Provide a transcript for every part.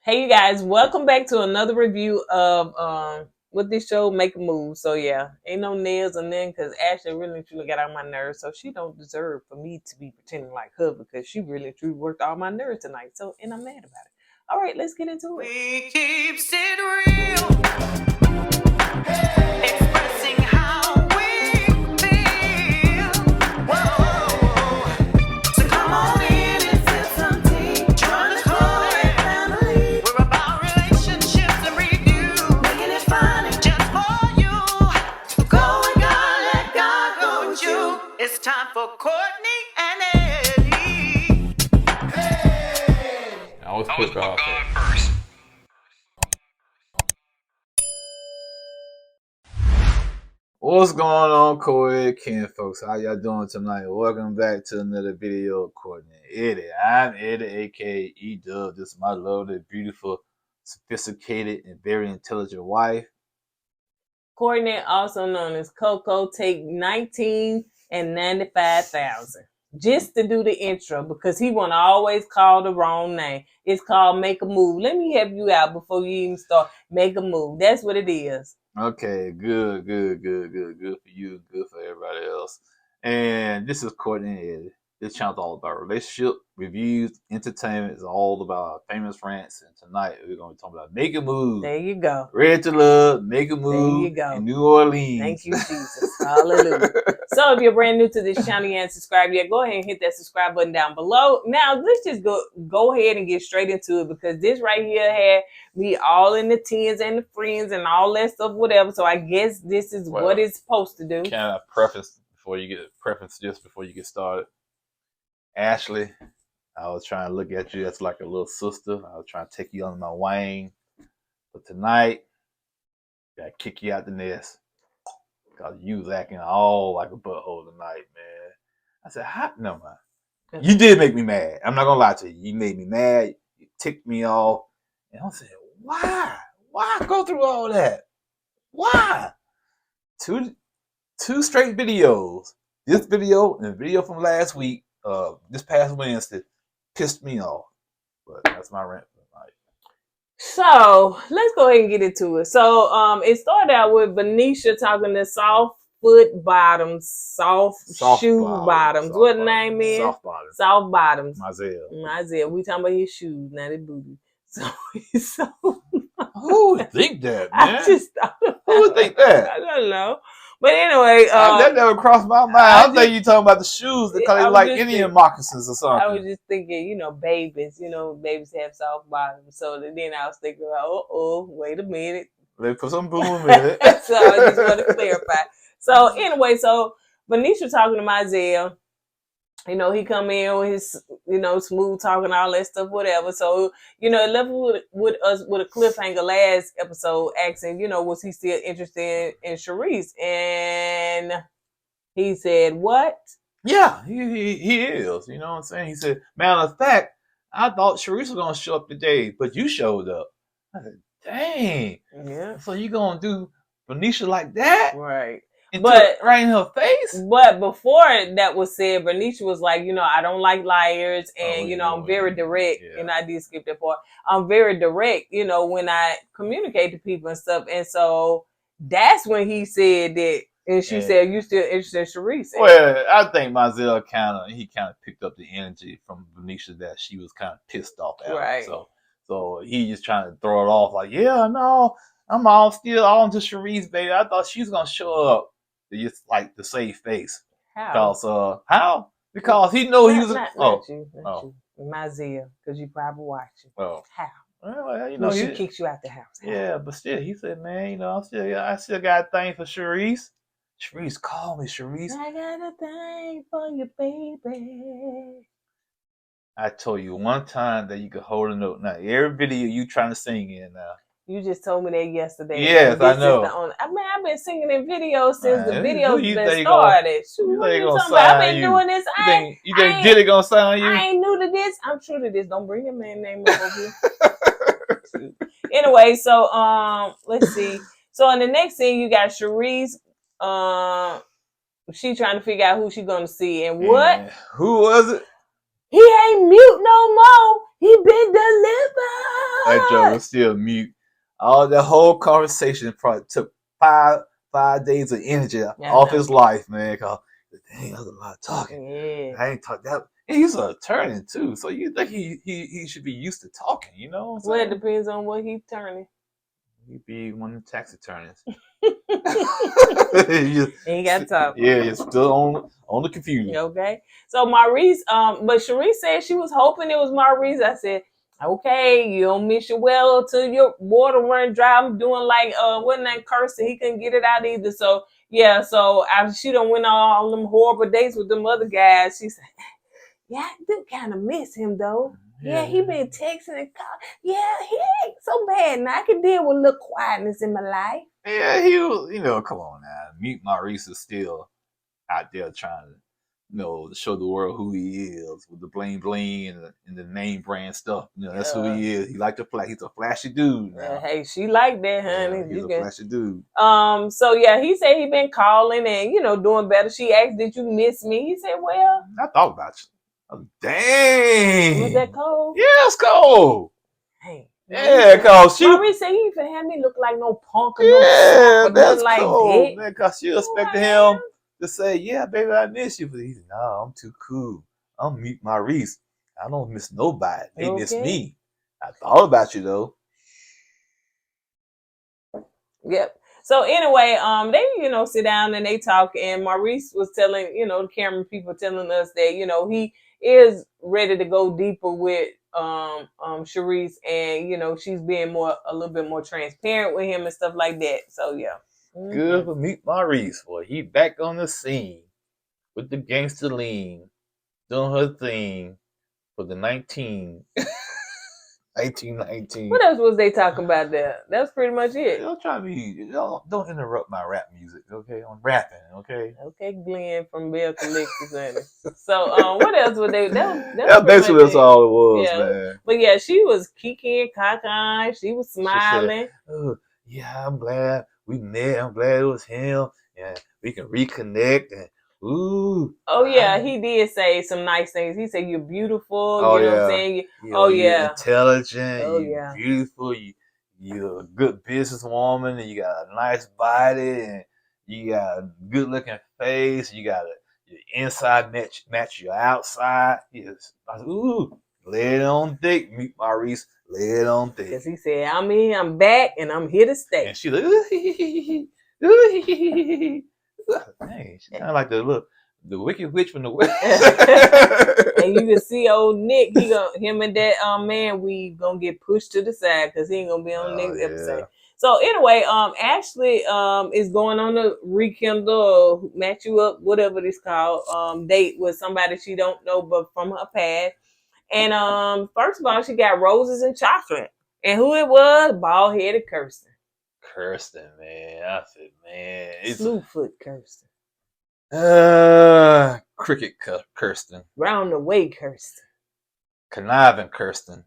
Hey you guys, welcome back to another review of with this show Make a Move. So yeah, ain't no nails and then because Ashley really truly got on my nerves, so she don't deserve for me to be pretending like her because she really truly worked all my nerves tonight. So and I'm mad about it. All right, let's get into it. We keep it real. Expressing how we feel. Whoa. So come on in and sip some tea. Join the Kourtney family. We're about relationships and review. Making it fun and just for you. Go with God, let God go with you. It's time for Kourtney and Eddie. I always put God first. What's going on, Kourtney Ken folks? How y'all doing tonight? Welcome back to another video of Kourtney Eddie. I'm Eddie, aka E-Dub. This is my lovely, beautiful, sophisticated, and very intelligent wife. Kourtney, also known as Coco, take 19 and 95,000 just to do the intro because he want to always call the wrong name. It's called Make a Move. Let me help you out before you even start. Make a Move. That's what it is. Okay, good for you, good for everybody else. And this is Kourtney Eddie. This channel's all about relationship, reviews, entertainment. It's all about famous rants. And tonight we're going to be talking about Make a Move. There you go. Ready to Love, Make a Move. There you go. In New Orleans. Thank you, Jesus. Hallelujah. So if you're brand new to this channel, you haven't subscribed yet, go ahead and hit that subscribe button down below. Now, let's just go ahead and get straight into it because this right here had me all in the tens and the friends and all that stuff, whatever. So I guess this is what it's supposed to do. Can I preface before you get started? Ashley, I was trying to look at you as like a little sister. I was trying to take you under my wing. But tonight, I gotta kick you out the nest. Because you was acting all like a butthole tonight, man. I said, no, man. You did make me mad. I'm not going to lie to you. You made me mad. You ticked me off. And I said, why? Why go through all that? Why? Two straight videos. This video and the video from last week, this past Wednesday, pissed me off. But that's my rant for tonight. So let's go ahead and get into it. So it started out with Venetia talking to soft shoe bottoms. What the name is? Soft bottoms. Myself. We talking about his shoes, not his booty. So who would think that, man? I just thought who would think that? I don't know. But anyway, that never crossed my mind. I think you talking about the shoes because they like Indian moccasins or something. I was just thinking, babies, babies have soft bottoms. So then I was thinking, wait a minute. Let's put some boom in it. So I just want to clarify. So anyway, Venetia talking to Myzel. He come in with his, smooth talking, all that stuff, whatever. So, it left with us with a cliffhanger last episode asking, was he still interested in Sharice? And he said, what? Yeah, he is. You know what I'm saying? He said, matter of fact, I thought Sharice was going to show up today, but you showed up. I said, dang. Yeah. So you going to do Venetia like that? Right. But right in her face. But before that was said, Venetia was like, I don't like liars, and I'm very direct. Yeah. And I did skip that part. I'm very direct, when I communicate to people and stuff. And so that's when he said that, and she said, "You still interested in Sharice?" Well, I think Myzel kind of picked up the energy from Venetia that she was kind of pissed off at. Right. So he just trying to throw it off like, yeah, no, I'm still all into Sharice, baby. I thought she was gonna show up. Just like to save face. How? Because he know he was. Not you. Myzel, because you probably watching. Oh. How? Well, she kicks you out the house. How? Yeah, but still, he said, man, I still got a thing for Sharice. Sharice, call me, Sharice. I got a thing for you, baby. I told you one time that you could hold a note. Now, every video you trying to sing in now. You just told me that yesterday. Yes, I know. I've been singing in videos since the video's been started. Shoot, what are you talking about? I've been doing this. You think Diddy gonna sign you? I ain't new to this. I'm true to this. Don't bring your man name up over here. Anyway, so let's see. So in the next scene, you got Sharice. She trying to figure out who she gonna see and what. Yeah. Who was it? He ain't mute no more. He been delivered. That joke was still mute. All the whole conversation probably took 5 days of energy off his life, man. Cause dang, that was a lot of talking. Yeah. I ain't talk that. And he's an attorney too, so you think he should be used to talking, you know? What I'm Well, it saying? depends on what he's turning. He'd be one of the tax attorneys. Ain't got time. Yeah, you're still on the computer. Okay. So Maurice, but Sharice said she was hoping it was Maurice. I said, okay, you don't miss your well till your water run dry. I'm doing like wasn't that Kirsten? He couldn't get it out either. So yeah, so after she done went on all them horrible dates with them other guys, she said, yeah, I do kind of miss him though. Yeah, he been texting and calling. Yeah, he ain't so bad now. I can deal with a little quietness in my life. Yeah, he was, come on now. Mute Maurice is still out there trying to, show the world who he is with the bling bling and the name brand stuff. That's who he is. He like to flash. He's a flashy dude now. Hey, she like that, honey. Yeah, he's a flashy dude. So yeah, he said he been calling and doing better. She asked, "Did you miss me?" He said, "Well, I thought about you." Oh, dang. Was that cold? Yeah, it's cold. Hey. Yeah, cause she. Maurice said he even had me look like no punk or Yeah, no that's like cool, that. man. Cause she expected him to say, "Yeah, baby, I miss you," but he said, "No, I'm too cool. I'm Mute Maurice. I don't miss nobody. They miss me. I thought about you though." Yep. So anyway, they sit down and they talk, and Maurice was telling the camera people telling us that he is ready to go deeper with Sharice, and she's being a little bit more transparent with him and stuff like that. So yeah. Mm-hmm. Good for Mute Maurice. Boy, he back on the scene with the gangster lean, doing her thing for the 1919. What else was they talking about there? That's pretty much it. Don't interrupt my rap music, okay? I'm rapping, okay? Okay, Glenn from Bell Collectors, honey. So, what else would they? That basically that's all it was, man. But yeah, she was kicking, cockeyed. She was smiling. She said, "Oh, yeah, I'm glad we met. I'm glad it was him, and we can reconnect." And ooh. Oh yeah, he did say some nice things. He said you're beautiful. Oh, you know yeah. what I'm saying? You're intelligent. Oh you're yeah. Beautiful. You're a good businesswoman, and you got a nice body, and you got a good looking face. You got your inside match your outside. Yes. I said, ooh, lay it on thick, Mute Maurice. Lay it on thick. Because he said, I'm back, and I'm here to stay. And she like, dang, she kind of like the Wicked Witch from the West. And you can see old Nick, him and that man weave gonna get pushed to the side because he ain't gonna be on the next episode. So anyway, Ashley is going on a rekindle, match you up, whatever it's called, date with somebody she don't know but from her past. And first of all, she got roses and chocolate. And who it was? Bald-headed Kirsten. Kirsten, man. I said, man. It's Slewfoot Kirsten. Cricket Kirsten. Round the way Kirsten. Conniving Kirsten.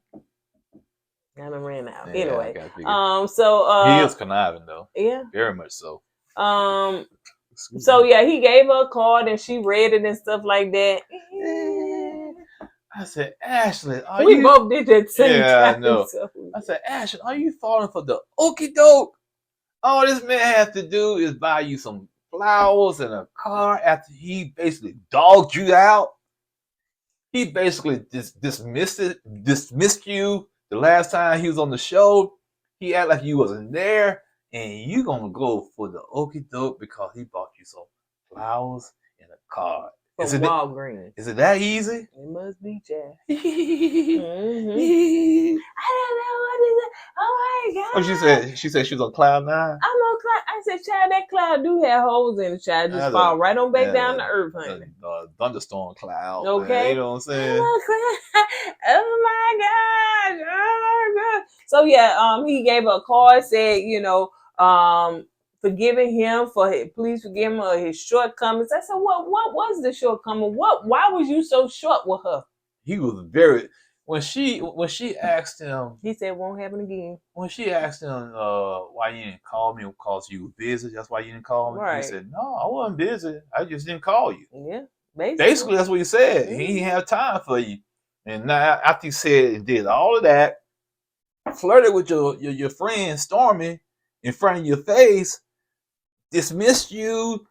I done ran out. Yeah, anyway. so he is conniving though. Yeah. Very much so. So yeah, he gave her a card and she read it and stuff like that. I said, Ashley, we both did that same time. I know. So. I said, Ashley, are you falling for the okie doke? All this man has to do is buy you some flowers and a car after he basically dogged you out. He basically dismissed you the last time he was on the show. He acted like you wasn't there, and you gonna go for the okie doke because he bought you some flowers and a car. From Walgreens. Is it that easy? It must be, Jeff. Mm-hmm. I don't know what is it. Oh my God. What she said she was on cloud 9. I'm on cloud. I said, child, that cloud do have holes in it, child. Just fall right on back down to earth, honey. Thunderstorm cloud. Okay. Man, you know what I'm saying? Oh my gosh. Oh my God. So yeah, he gave her a card, said, forgiving him please forgive him of his shortcomings. I said, what was the shortcoming? Why was you so short with her? He was very when she asked him, he said won't happen again. When she asked him why you didn't call me because you were busy, that's why you didn't call me. Right. He said, no, I wasn't busy. I just didn't call you. Yeah. Basically that's what he said. Mm-hmm. He didn't have time for you. And now after he said and did all of that, flirted with your friend Stormy in front of your face, dismissed you,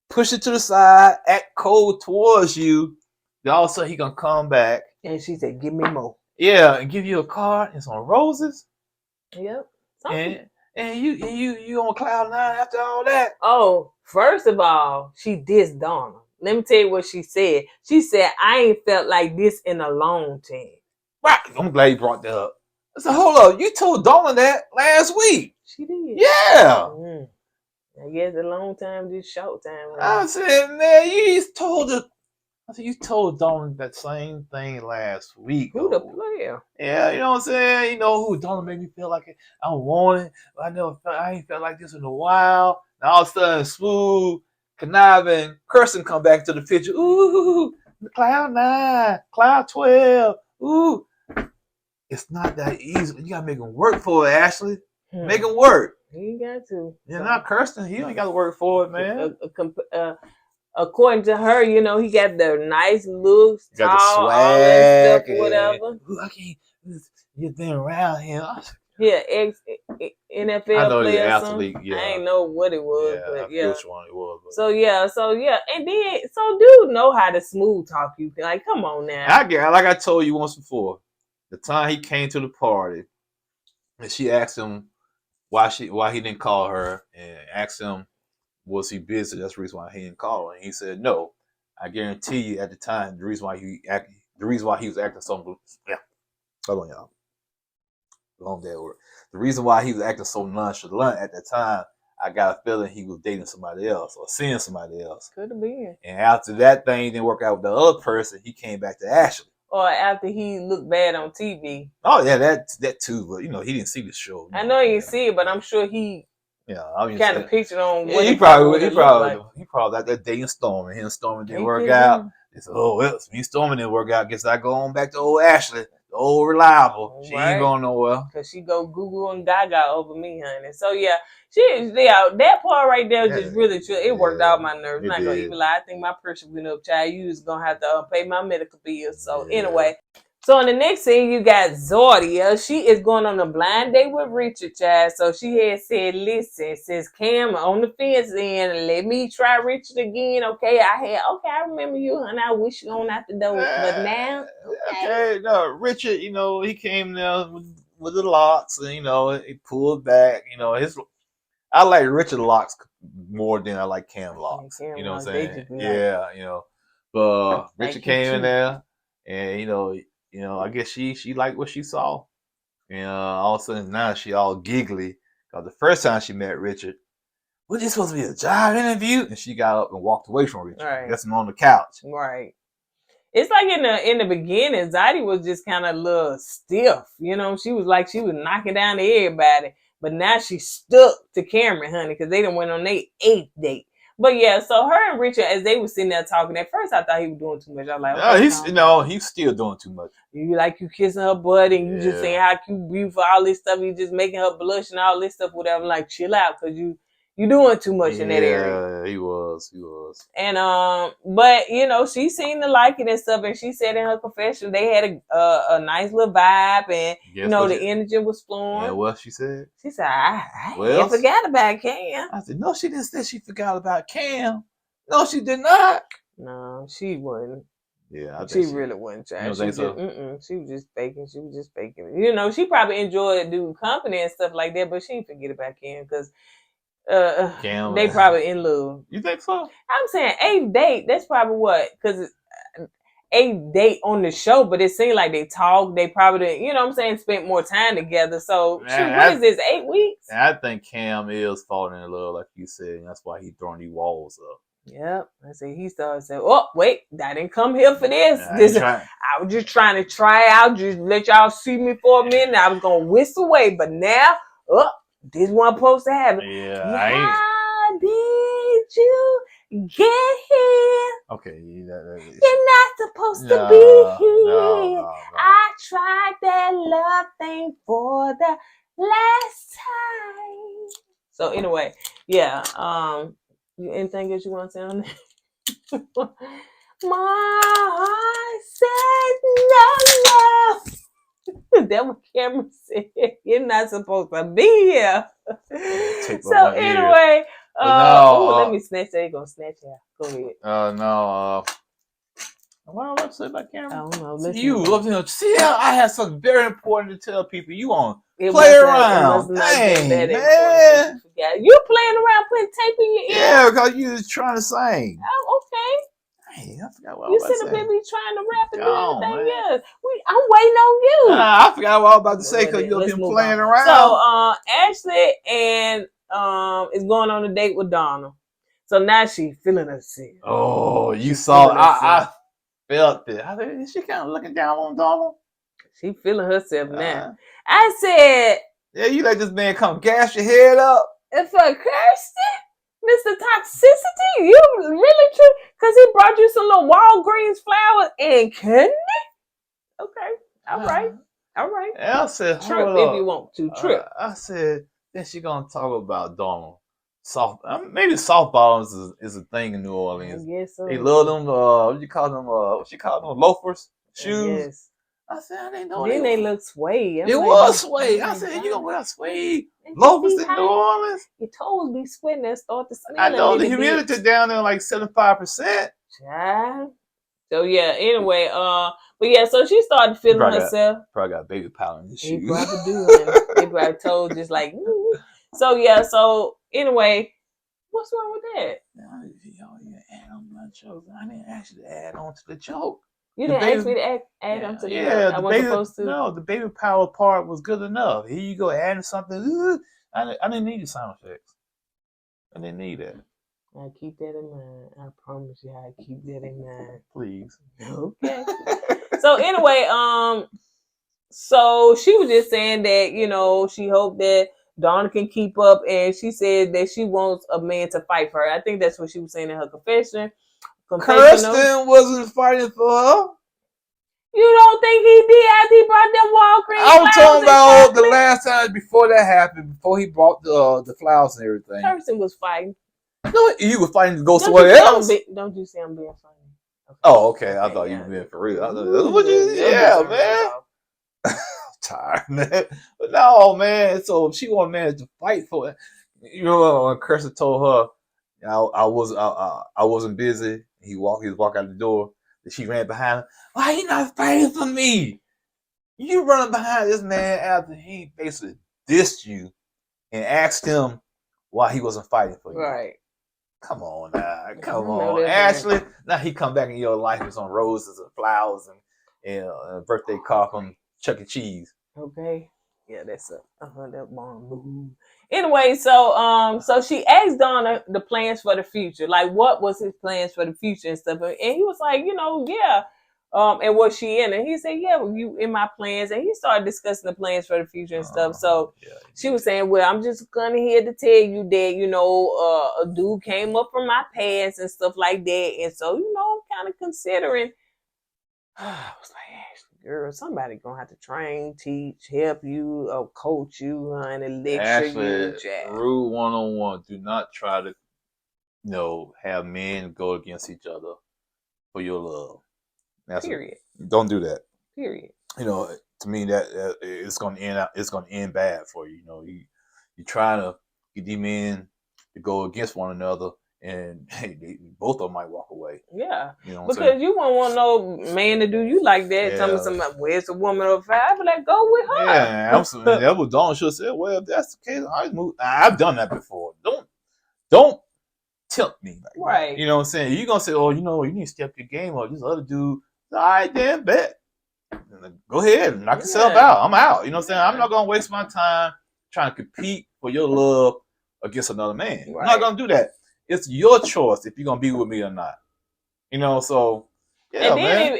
push it to the side, act cold towards you, then all of a sudden he gonna come back. And she said, "Give me more." Yeah, and give you a card and some roses. Yep. And you on cloud nine after all that. Oh, first of all, she dissed Donna. Let me tell you what she said. She said, "I ain't felt like this in a long time." Right. I'm glad you brought that up. I said, hold up, you told Donna that last week. She did. Yeah. I guess a long time, just short time. I said, man, you just told her. I said, you told Donna that same thing last week. Who the player? Yeah, you know what I'm saying? You know who Donna made me feel like I wanted. I ain't felt like this in a while. And all of a sudden, Smooth, conniving, cursing come back to the picture. Ooh, cloud 9, cloud 12. Ooh. It's not that easy. You gotta make him work for it, Ashley. Make him work. He ain't got to. You're not cursing. He ain't got to work for it, man. According to her, you know, he got the nice looks, Got tall, the swag, all that stuff, whatever. Ooh, I can't. You've been around him. Yeah, NFL I know he's player. an athlete. Yeah, I ain't know what it was, yeah, but yeah. which one it was. But. So yeah, and then dude know how to smooth talk you. Like, come on now. I get like I told you once before. The time he came to the party, and she asked him why he didn't call her, and asked him was he busy. That's the reason why he didn't call her. And he said no. I guarantee you, at the time, the reason why he was acting so hold on, y'all. Long day at work. The reason why he was acting so nonchalant at that time, I got a feeling he was dating somebody else or seeing somebody else. Could have been. And after that thing didn't work out with the other person, he came back to Ashley. Or after he looked bad on TV. Oh yeah, that too. But you know, he didn't see the show. I know he didn't see it, but I'm sure he kind of pictured on what he probably like that day in Stormy. Him and Stormy didn't work out. He said, "Oh well, me and Stormy didn't work out. Guess I go on back to old Ashley, the old reliable. She ain't going nowhere because she go Google and Gaga over me, honey." So yeah, that part right there just really true. It worked out my nerves. Not gonna even lie. I think my pressure went up, child. You was gonna have to pay my medical bills. So anyway. So in the next scene, you got Zadia. She is going on a blind date with Richard, child. So she had said, "Listen, since Cam on the fence, then let me try Richard again." Okay, I remember you, and I wish you on out the door. But now, okay, no, Richard, you know, he came there with the locks, and you know, he pulled back. You know, I like Richard locks more than I like Cam locks. Cam you know what I'm saying? Yeah, you know. But Richard came in there, and you know, I guess she liked what she saw. And all of a sudden now she all giggly. Because the first time she met Richard, was this supposed to be a job interview? And she got up and walked away from Richard. Right. That's him on the couch. Right. It's like in the beginning, Zadia was just kind of a little stiff. You know, she was knocking down to everybody. But now she's stuck to Cameron, honey, because they done went on their 8th date. But yeah, so her and Richard, as they were sitting there talking, at first I thought he was doing too much. I was like, okay, he's still doing too much. You kissing her butt and you just saying how cute, beautiful, all this stuff. You just making her blush and all this stuff, whatever. Like, chill out, because you doing too much in that area. Yeah, he was. And but you know, she seemed to like it and stuff. And she said in her confession they had a nice little vibe, and the energy was flowing. Yeah, what she said? She said, I forgot about Cam. I said, no, she didn't say she forgot about Cam. No, she did not. No, she wasn't. Yeah, she really wasn't. You don't think so? She was just faking. You know, she probably enjoyed doing company and stuff like that, but she didn't forget about Cam because Cam, they probably in love. You think so? I'm saying 8th date. That's probably what, because 8th date on the show, but it seemed like they talked. They probably, you know what I'm saying, spent more time together. So what is this, 8 weeks? And I think Cam is falling in love, like you said, and that's why he's throwing these walls up. Yep. I said he started saying, "Oh, wait, I didn't come here for this. I was just trying to try out, just let y'all see me for a minute. I was gonna whisk away, but now, this one supposed to happen." Yeah. How did you get here? Okay. You're not supposed to be here. No. I tried that love thing for the last time. So anyway, yeah. Anything else you want to say on that? My heart says no. That what Cameron said. You're not supposed to be here. Tape up So my ears. anyway, no, let me snatch that. You're gonna snatch it. Go ahead. No. What am I say about I Cameron? don't know. See how I have something very important to tell people. You on It play must around. Not, it must not Dang, been that man. important. You playing around putting tape in your ear? Yeah, because you was trying to sing. Oh, okay. Hey, I forgot what I You was about sit to up say. there be trying to rap and do Gone, everything man. else. I'm waiting on you. I forgot what I was about to say because Well, you up let's here move playing on. around. So Ashley and is going on a date with Donna. So now she feeling herself. Oh, you She's saw. feeling herself. I felt it. I said, is she kind of looking down on Donna? She feeling herself now. I said, yeah, you let this man come gas your head up. If for Kirsten, Mr. Toxicity, you really true? Because he brought you some little Walgreens flowers and candy? Okay. All right. And I said, Trip if you want to. Trip. I said, then she gonna talk about Donna. Maybe soft bottoms is a thing in New Orleans. I guess so. They love them. What you call them? What you call them? Loafers, shoes. Yes. I said, I didn't know. Then they look suede. It was suede. I said, you gonna wear suede loafers in New Orleans? Your toes be sweating and start to smell. I know the humidity down there like 75%. Child. So yeah. Anyway, but yeah. So she started feeling herself. Probably got baby powder in his shoes. He probably do. They probably told just like. So yeah. So anyway, what's wrong with that? You add on my joke. I didn't actually add on to the joke. You didn't ask me to add on to the joke. I wasn't supposed to. No, the baby power part was good enough. Here you go adding something. I didn't need the sound effects. I didn't need that. I keep that in mind. I promise you, I keep that in mind. Please. Okay. So anyway, so she was just saying that she hoped that Donna can keep up, and she said that she wants a man to fight for her. I think that's what she was saying in her confession. Kirsten wasn't fighting for her. You don't think he did after he brought them Walgreens? I was talking about the last time before that happened, before he brought the flowers and everything. Kirsten was fighting. No, you were fighting to go somewhere else. Don't you say I'm being funny? Okay. Oh, okay. I thought you were being for real. Man. I'm tired, man. But no, man. So she wanted man to fight for it. You know when Kirsten told her, I wasn't busy. He was walking out the door. She ran behind him. Why you not fighting for me? You running behind this man after he basically dissed you and asked him why he wasn't fighting for you. Right. Come on now. Come on. Ashley. Now he come back in your life with some roses and flowers and a birthday card from Chuck E. Cheese. Okay. Yeah, that's that bomb. Anyway, so she asked Donna the plans for the future. Like, what was his plans for the future and stuff? And he was like, yeah. And was she in? And he said, yeah, well, you in my plans. And he started discussing the plans for the future and stuff. So she was saying, well, I'm just gonna here to tell you that, a dude came up from my past and stuff like that. And so, I'm kind of considering. I was like, Ashley, girl, somebody gonna have to train, teach, help you, or coach you, honey, lecture you. Rule 101: do not try to, have men go against each other for your love. Period. Don't do that. Period. To me, that it's gonna end out. It's gonna end bad for you. You trying to get these men to go against one another. And hey, both of them might walk away. Yeah, because you won't want no man to do you like that. Yeah. Tell me somebody, where's a woman of five? But like, go with her. Yeah, absolutely. That was Dawn should have said, well, if that's the case, I've done that before. Don't tempt me. Like right. That. You know what I'm saying? You're going to say, oh, you need to step your game up. This other dude, all right, then, bet. Go ahead and knock yourself out. I'm out. You know what I'm saying? I'm not going to waste my time trying to compete for your love against another man. Right. I'm not going to do that. It's your choice if you're gonna be with me or not. So yeah, and then man.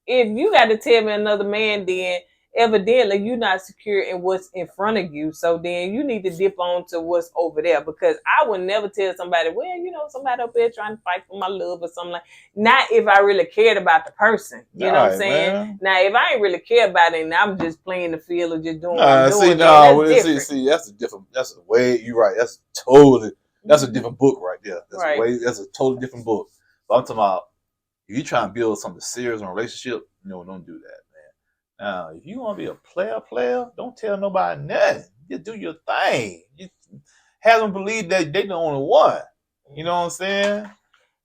If you got to tell me another man, then evidently you're not secure in what's in front of you. So then you need to dip on to what's over there, because I would never tell somebody, well, somebody up there trying to fight for my love or something like. Not if I really cared about the person. You know what I'm saying? Man. Now, if I ain't really care about it and I'm just playing the field or just doing what I'm doing, that's a different. That's a way. You're right. That's totally. That's a different book right there. That's a totally different book. But I'm talking about if you try to build something serious in a relationship, don't do that, man. Now, if you want to be a player, don't tell nobody nothing. Just do your thing. You have them believe that they the only one. You know what I'm saying?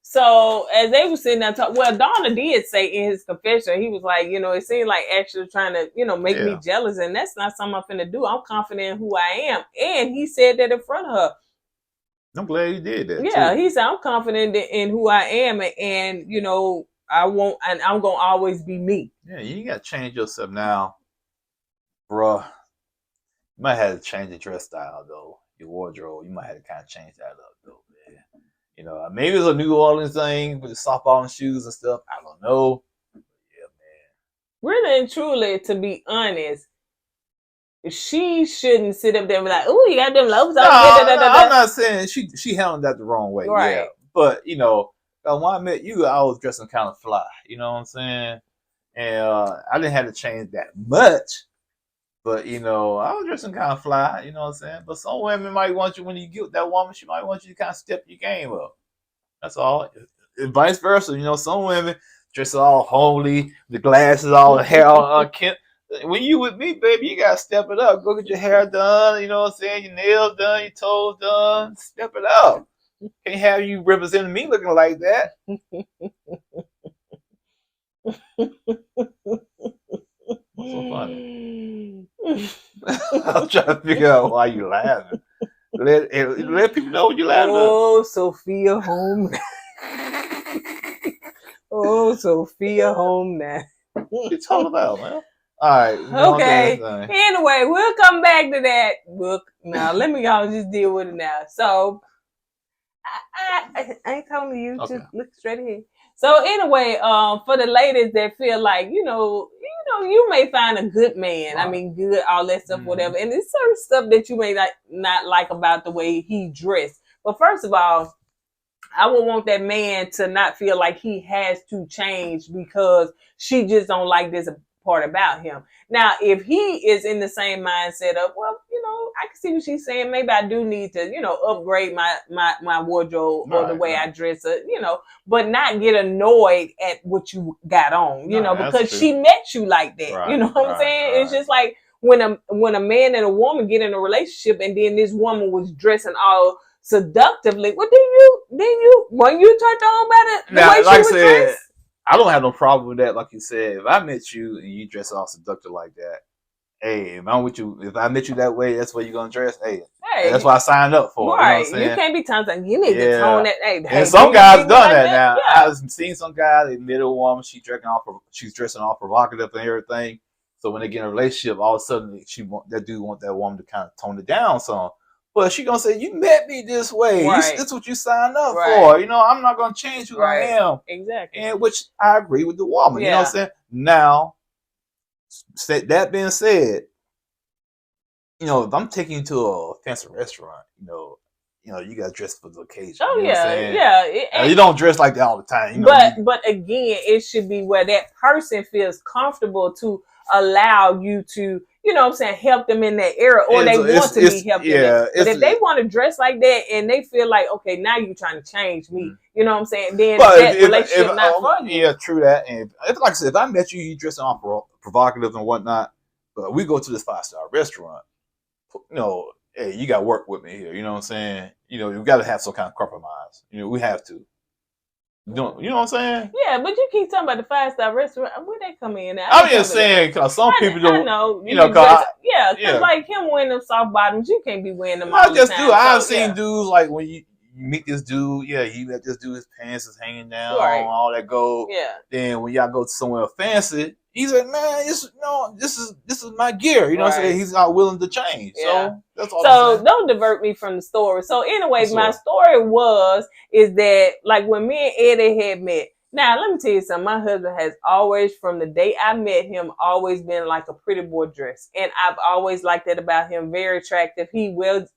So as they were sitting there talking, well, Donna did say in his confession, he was like, it seemed like actually trying to, make me jealous, and that's not something I'm finna do. I'm confident in who I am, and he said that in front of her. I'm glad he did that. Yeah, too. he said I'm confident in who I am, and I won't, and I'm gonna always be me. Yeah, you gotta change yourself now, bruh. You might have to change your dress style though, your wardrobe. You might have to kind of change that up though, man. Maybe it's a New Orleans thing with the softball and shoes and stuff. I don't know. Yeah, man. Really and truly, to be honest, she shouldn't sit up there and be like, "Oh, you got them lows on." I'm not saying she handled that the wrong way. Right. Yeah, but when I met you, I was dressing kind of fly. You know what I'm saying? And I didn't have to change that much. But, I was dressing kind of fly, you know what I'm saying? But some women might want you, when you get with that woman, she might want you to kind of step your game up. That's all. And vice versa. Some women dress all homely, the glasses, all the hair all unkempt. When you with me, baby, you got to step it up. Go get your hair done, you know what I'm saying? Your nails done, your toes done. Step it up. Can't have you representing me looking like that. What's so funny? I'm trying to figure out why you laughing. Let people know what you laughing about. Oh, Sophia home. Oh, Sophia home now. What you talking about, man? All right. Okay. Anyway, we'll come back to that book. Now, let me go just deal with it now. So, I ain't telling you. Okay. Just look straight ahead. So anyway, for the ladies that feel like, you may find a good man. Right. I mean, good, all that stuff, whatever. And there's certain stuff that you may not like about the way he dressed. But first of all, I would want that man to not feel like he has to change because she just don't like this part about him. Now, if he is in the same mindset of, well, I can see what she's saying. Maybe I do need to, upgrade my wardrobe or the way I dress, but not get annoyed at what you got on, because she met you like that. Right, you know what I'm saying? Right. It's just like when a man and a woman get in a relationship and then this woman was dressing all seductively. Well, when you turned on by the way she was dressed? I don't have no problem with that. Like you said, if I met you and you dress all seductive like that, hey, if I'm with you, if I met you that way, that's where you're gonna dress. Hey, that's what I signed up for. Right. You know you can't be telling them you need to tone that. Hey, and some guys done that now. Yeah. I've seen some guys, they met a woman, she's dressing all provocative and everything. So when they get in a relationship, all of a sudden that dude want that woman to kind of tone it down some. But she gonna say, "You met me this way. Right. This is what you signed up for. I'm not gonna change who I am." Exactly. And which I agree with the woman. Yeah. You know what I'm saying? Now, that being said, if I'm taking you to a fancy restaurant, you got to dress for the occasion. Oh, you know yeah. You don't dress like that all the time. But again, it should be where that person feels comfortable to allow you to, help them in that area, or they want to be helped in it. But if they want to dress like that and they feel like, okay, now you're trying to change me, you know what I'm saying? Then that relationship not for you. Yeah, true that. And like I said, if I met you dressing all provocative and whatnot, but we go to this 5-star restaurant, hey, you got to work with me here. You know what I'm saying? You got to have some kind of compromise. We have to. You know what I'm saying? Yeah, but you keep talking about the 5-star restaurant. Where they come in? I'm just saying because some people don't. I know. Because like him wearing them soft bottoms, you can't be wearing them all the time. I've seen dudes like when you meet this dude, he let this dude, his pants is hanging down, all that gold. Yeah. Then when y'all go to somewhere fancy, he's like, man, this is my gear. You know what I'm saying? He's not willing to change. Yeah. So that's all. So don't divert me from the story. So anyways, my story is that like when me and Eddie had met. Now let me tell you something. My husband has always, from the day I met him, always been like a pretty boy dress, and I've always liked that about him. Very attractive. He wears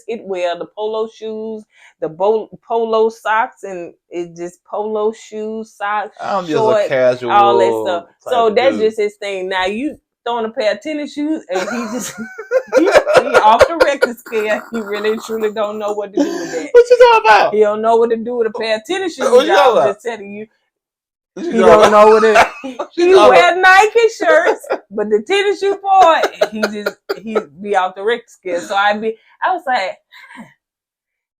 it well. The polo shoes, the polo socks, and it's just polo shoes, socks, I'm short, just a casual, all that stuff. So that's just his thing. Now you throwing a pair of tennis shoes, and he just he off the record scale. He really truly don't know what to do with that. What you talking about? He don't know what to do with a pair of tennis shoes. I'm just telling you. He don't know what it is. He wear Nike shirts, but the tennis shoe part, he be off the Richter scale. So I was like,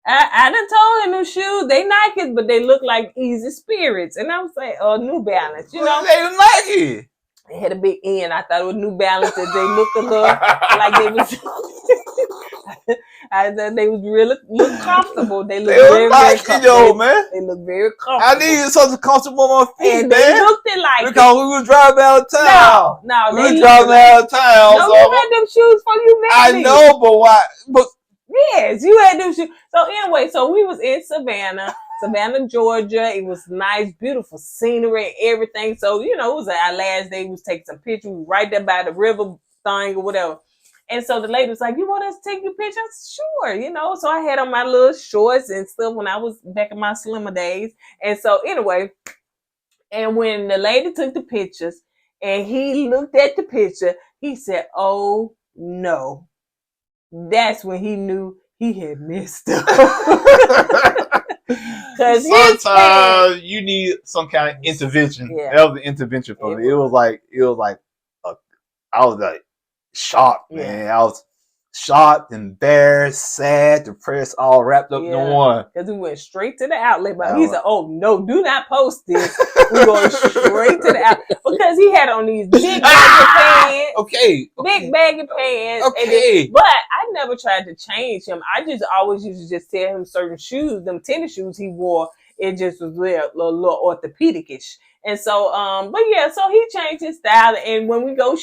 I done told him them shoes, they Nikes, but they look like Easy Spirits. And I was like, oh, New Balance, you know. They was Nike. They had a big N. I thought it was New Balance. That they looked a little like they was. I thought they was really look comfortable. They look very comfortable. Man. They look very comfortable. I needed something comfortable on my feet, and man. they looked it like because we was driving out of town. No, we was driving out of town. No, so you had them shoes for you, man. I know, but why? But yes, you had them shoes. So anyway, so we was in Savannah, Georgia. It was nice, beautiful scenery and everything. So, you know, it was our last day. We was taking some pictures. We were right there by the river thing or whatever. And so the lady was like, you want us to take your picture? I said, sure, you know. So I had on my little shorts and stuff when I was back in my slimmer days. And so anyway, and when the lady took the pictures and he looked at the picture, he said, oh, no. That's when he knew he had messed up. Because sometimes you need some kind of intervention. Yeah. That was the intervention for me. It was like I was like shocked, man. I was shocked, embarrassed, sad, depressed, all wrapped up in one. Because we went straight to the outlet. But he said, oh, no, do not post this. We're going straight to the outlet. Because he had on these big baggy pants. Okay. Big baggy pants. Okay. But I never tried to change him. I just always used to just tell him certain shoes, them tennis shoes he wore, it just was a little orthopedic-ish. And so, but yeah, so he changed his style. And when we go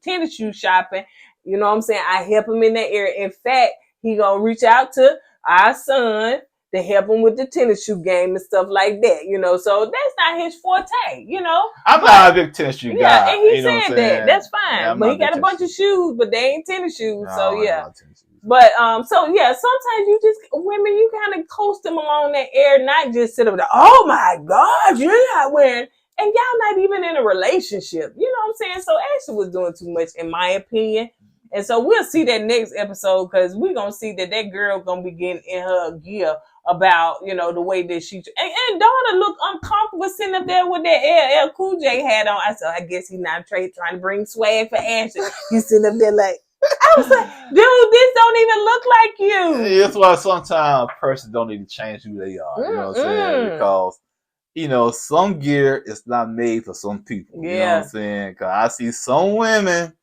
tennis shoe shopping, you know what I'm saying? I help him in that area. In fact, he gonna reach out to our son to help him with the tennis shoe game and stuff like that, you know. So that's not his forte, you know. I'm not a big tennis shoe guy. Yeah, and he said that. That's fine. Yeah, but he got a bunch of shoes, but they ain't tennis shoes. No, so yeah. But so yeah, sometimes you just women, you kind of coast them along that air, not just sit over there. Oh my God, you're not wearing. And y'all not even in a relationship. You know what I'm saying? So Ashley was doing too much, in my opinion. And so we'll see that next episode because we're going to see that girl going to be getting in her gear about, you know, the way that she... And Donna looked uncomfortable sitting up there with that LL Cool J hat on. I said, I guess he's not trying to bring swag for Ashley. He's sitting up there like... I was like, dude, this don't even look like you. That's why sometimes a person don't need to change who they are. You know what I'm saying? Because... you know, some gear is not made for some people. You know what I'm saying? Because I see some women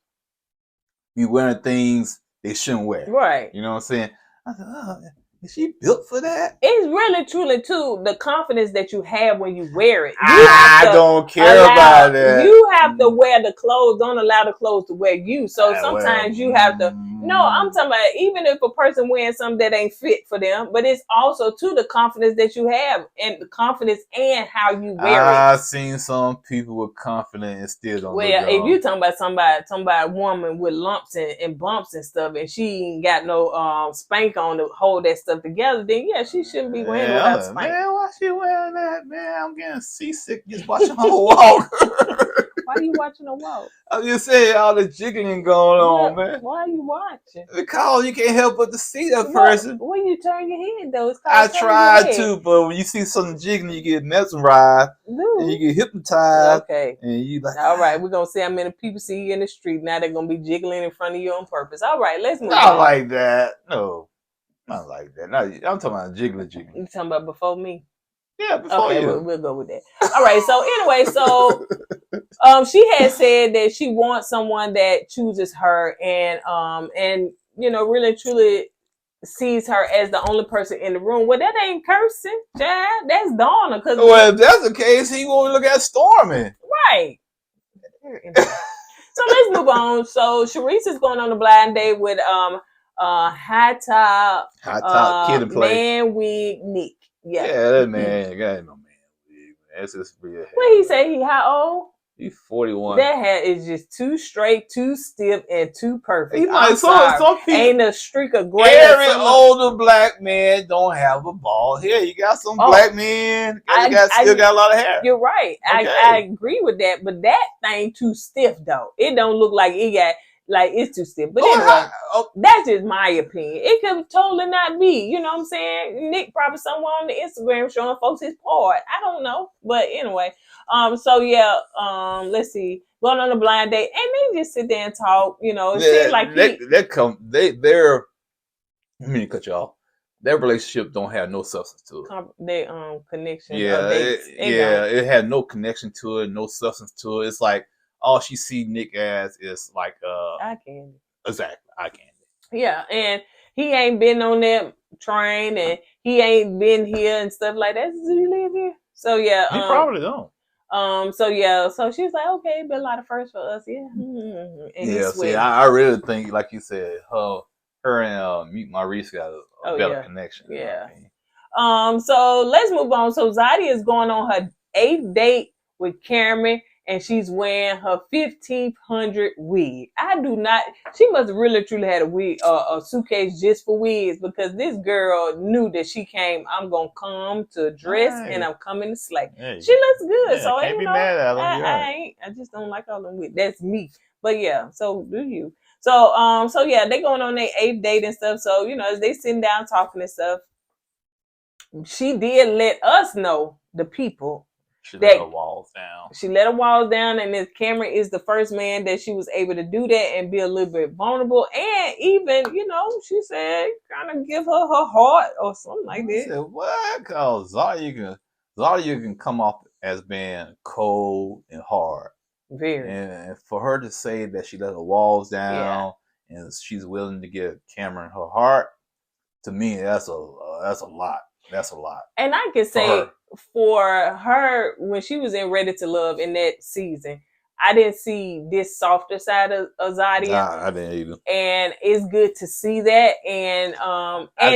be wearing things they shouldn't wear. Right. You know what I'm saying? I said, oh, is she built for that? It's really, truly, too, the confidence that you have when you wear it. I don't care about that. You have to wear the clothes. Don't allow the clothes to wear you. So sometimes you have to... No, I'm talking about even if a person wearing something that ain't fit for them, but it's also to the confidence that you have and the confidence and how you wear it. I've seen some people with confidence and still don't look good. If you talking about somebody, woman with lumps and bumps and stuff, and she ain't got no spank on to hold that stuff together, then yeah, she shouldn't be wearing without spank. Man, why she wearing that? Man, I'm getting seasick just watching her walk. Why are you watching her walk? I'm just saying all the jiggling going on, man. Why are you watching? Because you can't help but to see that person. When you turn your head, though, it's I tried to, but when you see something jiggling, you get mesmerized. And you get hypnotized. Okay. And you like, all right, we're going to see how many people see you in the street. Now they're going to be jiggling in front of you on purpose. All right, let's move on. Not like that. No, not like that. No, I'm talking about jiggling. You talking about before me? Yeah, before you. We'll go with that. All right, so anyway, she had said that she wants someone that chooses her and you know, really truly sees her as the only person in the room. Well, that ain't cursing, child. That's Donna. Well, if that's the case, he won't look at Stormy. Right. So let's move on. So Sharice is going on a blind date with high top kid in place. Man wig Nick. Yeah, that man, got no man wig. That's just real. What he say? He how old? He's 41. That hair is just too straight, too stiff, and too perfect. Some people, ain't a streak of gray. Every older black man don't have a bald head. You got some black men still got a lot of hair. You're right. Okay. I agree with that, but that thing too stiff though. It don't look like it got. Like, it's too stiff. But Oh, anyway, oh, that's just my opinion. It could totally not be. You know what I'm saying? Nick probably somewhere on the Instagram showing folks his part. I don't know. But anyway, so yeah, let's see. Going on a blind date, and they just sit there and talk. You know, it seems like they're. I mean, cut you off. Their relationship don't have no substance to it. their connection Yeah, dates. it had no connection to it, no substance to it. It's like all she see Nick as is like I can. exactly eye candy. Yeah, and he ain't been on that train, and he ain't been here and stuff like that. Does he live here? So yeah, He probably don't. so yeah, so she's like, okay, been a lot of firsts for us, yeah. And Yeah, see, I really think, like you said, her and Mute Maurice got a better connection. Yeah. So let's move on. So Zadia is going on her 8th date with Cameron, and she's wearing her 1500 wig. I do not. She must really truly had a wig, a suitcase just for wigs, because this girl knew that she came. I'm gonna come to dress, and I'm coming to slay. Hey. She looks good, Yeah, so can't be mad at her. I ain't. I just don't like all them wigs. That's me. But yeah, so do you. So yeah, they going on their 8th date and stuff. So, you know, as they sitting down talking and stuff, she did let us know, the people, she let her walls down. She let her walls down, and this Cameron is the first man that she was able to do that and be a little bit vulnerable, and even, you know, she said, kind of give her heart or something like that. I said, what? Cause Zadia can come off as being cold and hard. Very. And for her to say that she let her walls down and she's willing to give Cameron her heart, to me, that's a lot. That's a lot. And I can say for her, when she was in Ready to Love in that season, I didn't see this softer side of Zadia. Nah, I didn't either. And it's good to see that, and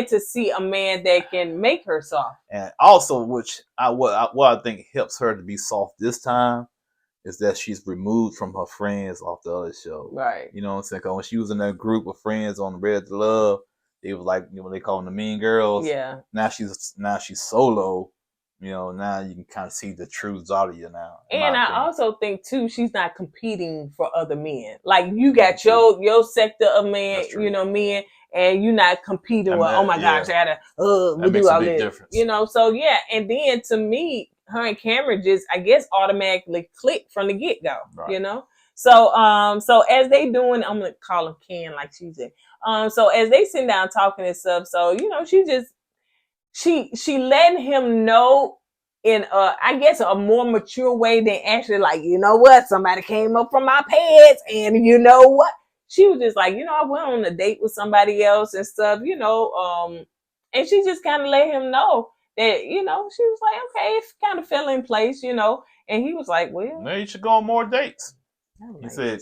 to see a man that can make her soft. And also, what I think helps her to be soft this time is that she's removed from her friends off the other show. Right. You know what I'm saying? Cause when she was in that group of friends on Ready to Love, it was like, you know, they call them the mean girls. Yeah. Now she's solo. You know, now you can kind of see the true Zadia now. And I also think too, she's not competing for other men. Like, you got your sector of men, you know, men, and you're not competing with, oh my gosh, I gotta we do all this. Difference. You know, so yeah. And then to me, her and Cameron just, I guess, automatically clicked from the get go. Right. You know? So so as they doing, I'm gonna call him Ken, like she said. So as they sitting down talking and stuff, so you know, she letting him know in I guess a more mature way than actually, like, you know what, somebody came up from my pants, and you know what, she was just like, you know, I went on a date with somebody else and stuff, you know, and she just kind of let him know that, you know, she was like, okay, it kind of fell in place, you know, and he was like, well, maybe you should go on more dates. He said,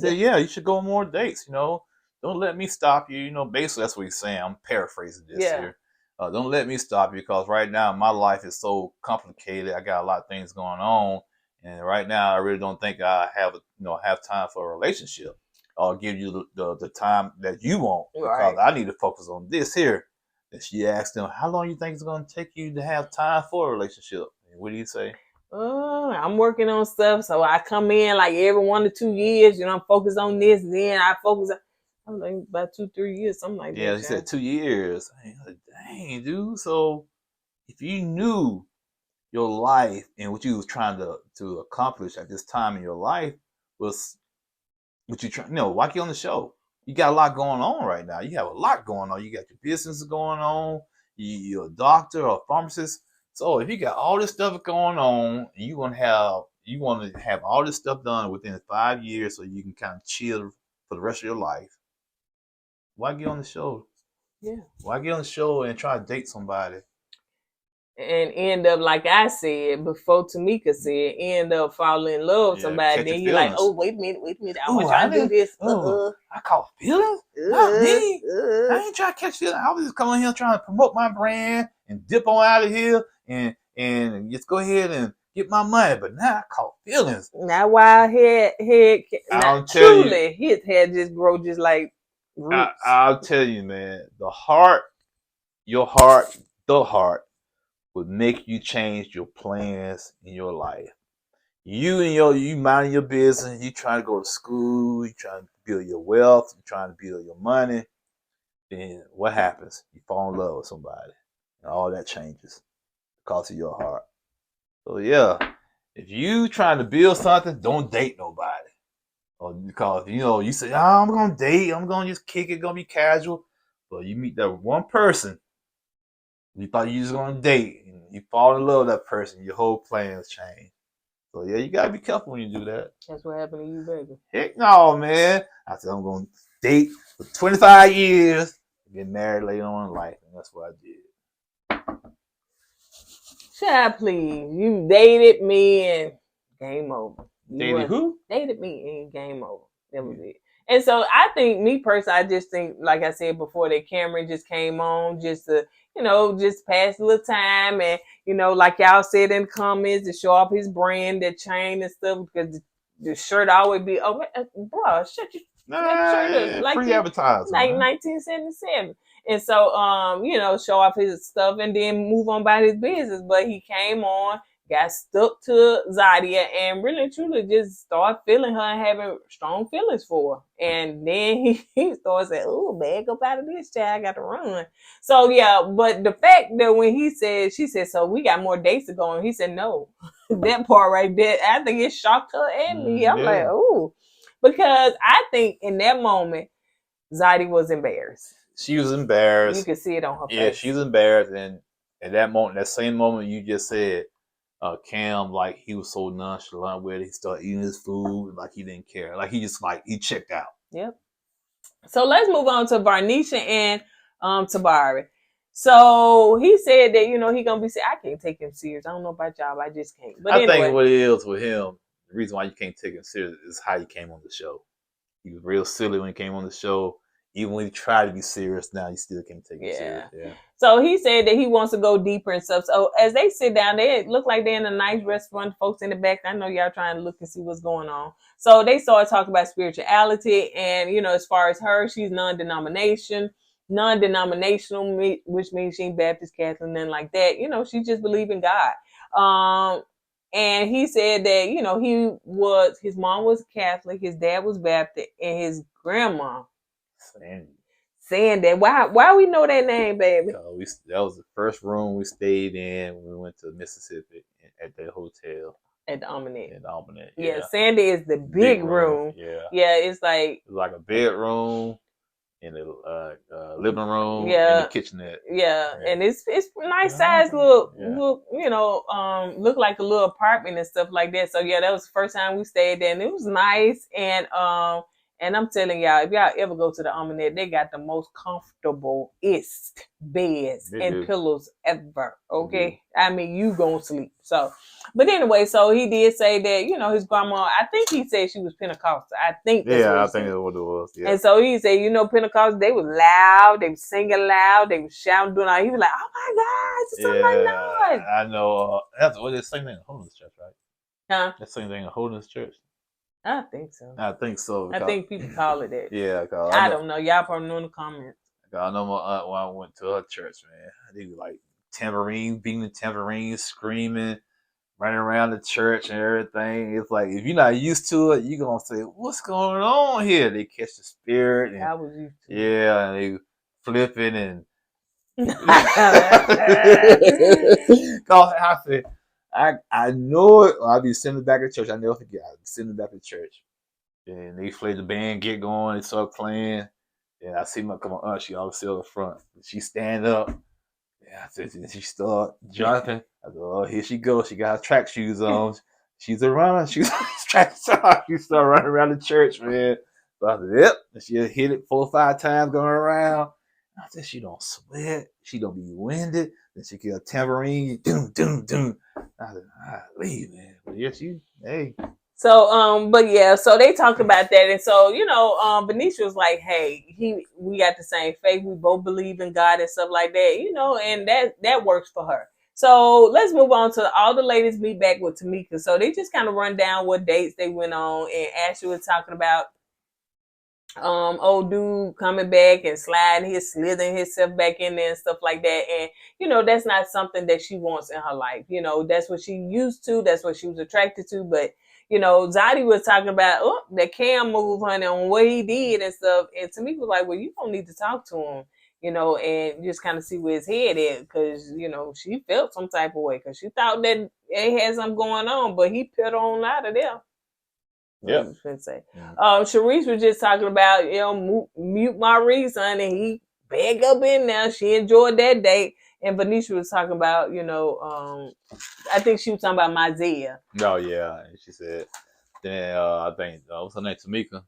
yeah, you should go on more dates, you know. Don't let me stop you. You know, basically that's what he's saying. I'm paraphrasing this here. Don't let me stop you, because right now my life is so complicated. I got a lot of things going on, and right now I really don't think I have time for a relationship. I'll give you the time that you want, because I need to focus on this here. And she asked him, how long you think it's going to take you to have time for a relationship? And what do you say? I'm working on stuff, so I come in like every 1 to 2 years. You know, I'm focused on this, then I focus on, I'm like about 2-3 years, something like that. Yeah, he said 2 years. Like, dang, dude. So if you knew your life and what you was trying to accomplish at this time in your life was what you trying, why get on the show? You got a lot going on right now. You have a lot going on. You got your business going on. You're a doctor or a pharmacist. So if you got all this stuff going on, you want to have all this stuff done within 5 years, so you can kind of chill for the rest of your life. Why get on the show? Yeah. Why get on the show and try to date somebody? And end up, like I said before, Tamica said, end up falling in love with somebody. Then you're like, oh, wait a minute. I want to do this. I caught feelings? Not me. I ain't trying to catch feelings. I was just coming here trying to promote my brand and dip on out of here and just go ahead and get my money. But now I caught feelings. Now, while his head just grow just like roots. I'll tell you, man, the heart would make you change your plans in your life. you minding your business, you trying to go to school, you trying to build your wealth, you trying to build your money. Then what happens? You fall in love with somebody, and all that changes because of your heart. So yeah, if you trying to build something, don't date nobody. Or because you say, oh, I'm gonna date, I'm gonna just kick it, gonna be casual. But you meet that one person you thought you was gonna date, and you fall in love with that person, your whole plans change. So yeah, you gotta be careful when you do that. That's what happened to you, baby. Heck no, man. I said I'm gonna date for 25 years, get married later on in life, and that's what I did. Child, please. You dated me and game over. Dated who? Dated me and game over. That was it. And so I think, me personally, I just think, like I said before, that Cameron just came on just to, just pass a little time and, like y'all said in the comments, to show off his brand, that chain and stuff, because the shirt always be, bro, shut your shirt up. Like free advertising. Like 1977. And so, show off his stuff and then move on about his business. But he came on, got stuck to Zadia, and really and truly just started feeling her and having strong feelings for her. And then he started saying, oh, bag up out of this child, I got to run. So, yeah, but the fact that when she said, so we got more dates to go on, he said, no. That part right there, I think it shocked her and me. I'm like, oh. Because I think in that moment, Zadia was embarrassed. She was embarrassed. You could see it on her face. Yeah, she was embarrassed. And at that moment, that same moment you just said, Cam, like, he was so nonchalant with it. He started eating his food like he didn't care. Like, he just, he checked out. Yep. So let's move on to Varnisha and Tabari. So he said that, he going to be, I can't take him serious. I don't know about y'all, I just can't. But I think what it is with him, the reason why you can't take him serious is how he came on the show. He was real silly when he came on the show. Even when he tried to be serious, now you still can't take it serious. Yeah. So he said that he wants to go deeper and stuff. So as they sit down, they look like they're in a nice restaurant. Folks in the back, I know y'all trying to look and see what's going on. So they started talking about spirituality, and as far as her, she's non-denominational, which means she ain't Baptist, Catholic, nothing like that. She just believe in God. And he said that his mom was Catholic, his dad was Baptist, and his grandma. Saying that. Why we know that name, baby? That was the first room we stayed in when we went to Mississippi at the hotel. At the Almanac. Yeah. Sandy is the big room. Yeah. Yeah, it's like a bedroom and a living room and a kitchenette. Yeah, and it's nice size look look like a little apartment and stuff like that. So yeah, that was the first time we stayed there, and it was nice. And I'm telling y'all, if y'all ever go to the Almanac, they got the most comfortable-est beds and pillows ever. Okay, I mean, you gonna sleep. So, but anyway, so he did say that his grandma. I think he said she was Pentecostal. I think. That's I think that's what it was. Yeah. And so he said, Pentecostal, they was loud, they was singing loud, they was shouting, doing all. He was like, oh my God, it's something like that. I know. That's the same thing in Holiness Church, right? Huh? That's the same thing in Holiness Church. I think so. I think so. I think people call it that. Yeah. I don't know. Y'all probably know in the comments. I know my aunt when I went to her church, man. They were like tambourines, beating the tambourines, screaming, running around the church and everything. It's like, if you're not used to it, you're going to say, what's going on here? They catch the spirit. And, I was used to it. Yeah, and they flipping and... I know it. I'll be sitting back at church. I never forget. I'll be sitting back at church. And they play the band, get going, they start playing. And I see my aunt, she always sit on the front. She stand up. Yeah, she start jumping. I go, oh, here she goes. She got her track shoes on. She's a runner. She's track star. She start running around the church, man. So I said, yep. And she hit it 4 or 5 times going around. I said, she don't sweat. She don't be winded. Then she get a tambourine. Doom, doom, doom. I said, leave, man. But yes, hey. So, but yeah, so they talked about that. And so, Benicia was like, hey, we got the same faith. We both believe in God and stuff like that, and that works for her. So let's move on to all the ladies meet back with Tamica. So they just kind of run down what dates they went on, and Ashley was talking about old dude coming back and slithering himself back in there and stuff like that. And, that's not something that she wants in her life. That's what she used to, that's what she was attracted to. But, Zadia was talking about that Cam move, honey, on what he did and stuff. And Tamica was like, well, you don't need to talk to him, and just kind of see where his head is. Because, she felt some type of way because she thought that it had something going on, but he put on out of there. Yeah. Say. Sharice was just talking about, mute my reason, and he back up in there. She enjoyed that date. And Venetia was talking about, I think she was talking about Zadia. Oh, yeah. And she said, then I think, what's her name? Tamica,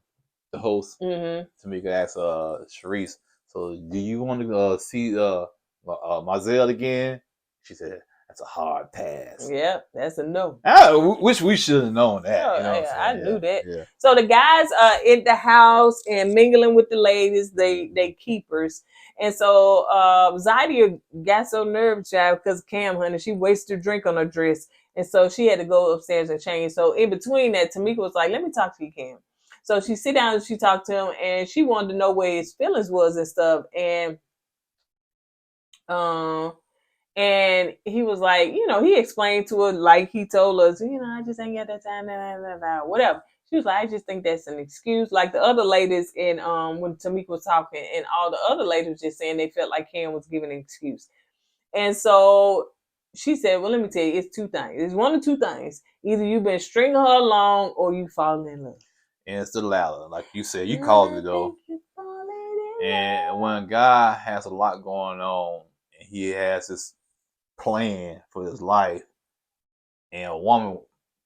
the host. Mm-hmm. Tamica asked Sharice, so do you want to see Mazel again? She said, that's a hard pass. Yeah, that's a no. Which we should have known that. I knew that. Yeah. So the guys are in the house and mingling with the ladies, they keepers. And so Zadia got so nervous, child, because Cam, honey, she wasted her drink on her dress. And so she had to go upstairs and change. So in between that, Tamica was like, let me talk to you, Cam. So she sit down and she talked to him, and she wanted to know where his feelings was and stuff. And he was like, he explained to her, like he told us, I just ain't got that time, whatever. She was like, I just think that's an excuse. Like the other ladies when Tamica was talking, and all the other ladies was just saying they felt like Cam was giving an excuse. And so she said, well, let me tell you, it's two things. It's one of two things. Either you've been stringing her along or you falling in love. And it's the latter. Like you said, you called it though. And when a guy has a lot going on and he has this plan for his life, and a woman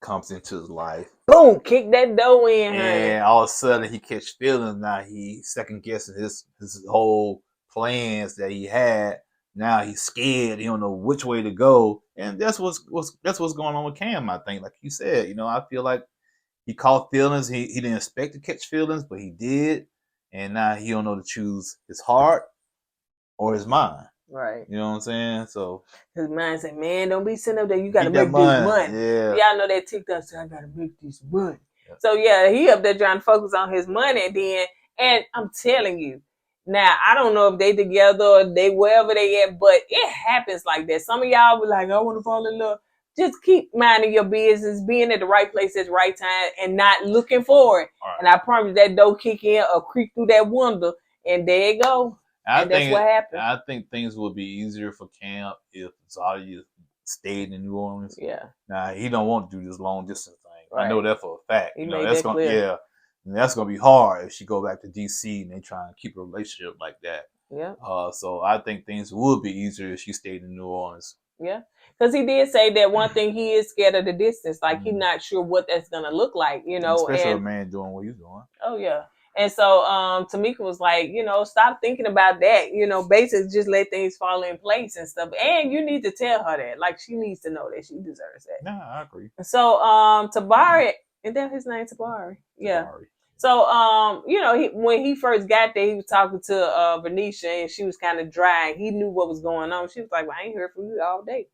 comes into his life, boom, kick that door in, and all of a sudden he catch feelings. Now he second guessing his whole plans that he had. Now he's scared. He don't know which way to go, and that's what's going on with Cam. I think, like you said, I feel like he caught feelings. He didn't expect to catch feelings, but he did, and now he don't know to choose his heart or his mind. Right. You know what I'm saying? So his mind said, man, don't be sitting up there. You got to make this money. Yeah. Y'all know that TikTok said, I got to make this money. Yeah. So, yeah, he up there trying to focus on his money. And I'm telling you, now, I don't know if they together or they wherever they at, but it happens like that. Some of y'all be like, I want to fall in love. Just keep minding your business, being at the right place at the right time, and not looking for it. Right. And I promise that door kick in or creep through that window, and there you go. That's what happened. I think things would be easier for Cam if Zadia stayed in New Orleans. Yeah. Now he don't want to do this long distance thing. Right. I know that for a fact. He made that clear. Yeah. And that's gonna be hard if she go back to DC and they try and keep a relationship like that. Yeah. So I think things would be easier if she stayed in New Orleans. Yeah. Because he did say that one thing, he is scared of the distance. Like he's not sure what that's gonna look like, Especially a man doing what he's doing. Oh yeah. And so Tamica was like, stop thinking about that. Basically just let things fall in place and stuff. And you need to tell her that. Like she needs to know that she deserves that. Nah, I agree. So Tabari, is that his name, Tabari? Yeah. Tabari. So when he first got there, he was talking to Venetia, and she was kind of dry. He knew what was going on. She was like, well, I ain't heard from you all day.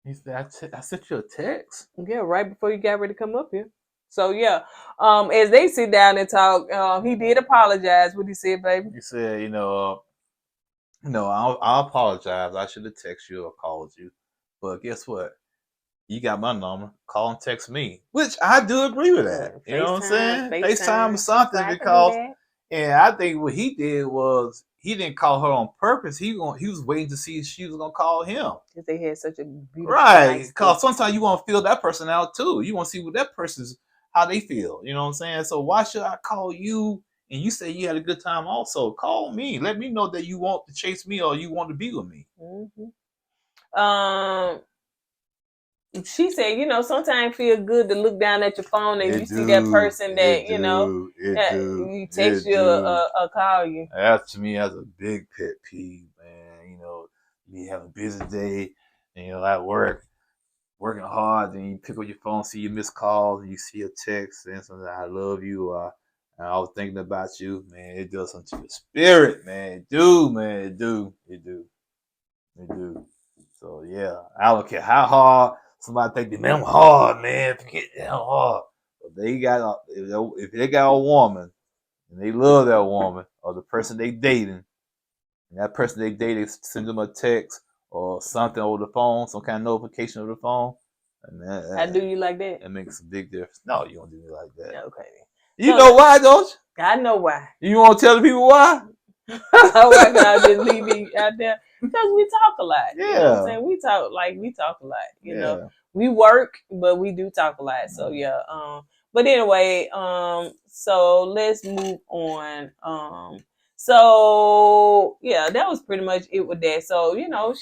He said, I sent you a text. Yeah, right before you got ready to come up here. So yeah, as they sit down and talk, he did apologize. What he said, baby? He said, I apologize. I should have texted you or called you, but guess what? You got my number. Call and text me, which I do agree with that. You know what I'm saying? FaceTime or something, because, and I think what he did was he didn't call her on purpose. He was waiting to see if she was gonna call him. Because they had such a beautiful, right? Because sometimes you want to feel that person out too. You want to see what that person's, how they feel. You know what I'm saying? So why should I call you and you say you had a good time also? Call me. Let me know that you want to chase me or you want to be with me. Mm-hmm. She said, sometimes feel good to look down at your phone and you see that person that, you text you or call you. That to me as a big pet peeve, man. You have a busy day and at work, working hard, then you pick up your phone, see your missed calls, and you see a text saying something, I love you, and I was thinking about you, man. It does something to your spirit, man. It do, man. It do. So yeah, I don't care how hard somebody think, man, I'm hard, man. Forget that, I'm hard. But if they got a woman and they love that woman or the person they dating, and that person they dating send them a text or something over the phone, some kind of notification over the phone, and I do you like that? That makes a big difference. No, you don't do me like that. Okay. You know why, don't you? I know why. You want to tell the people why? Why can I just leave me out there? Because we talk a lot. Yeah. You know what I'm saying? We talk a lot. You know, we work, but we do talk a lot. So yeah. But anyway, so let's move on. So yeah, that was pretty much it with that. So, you know,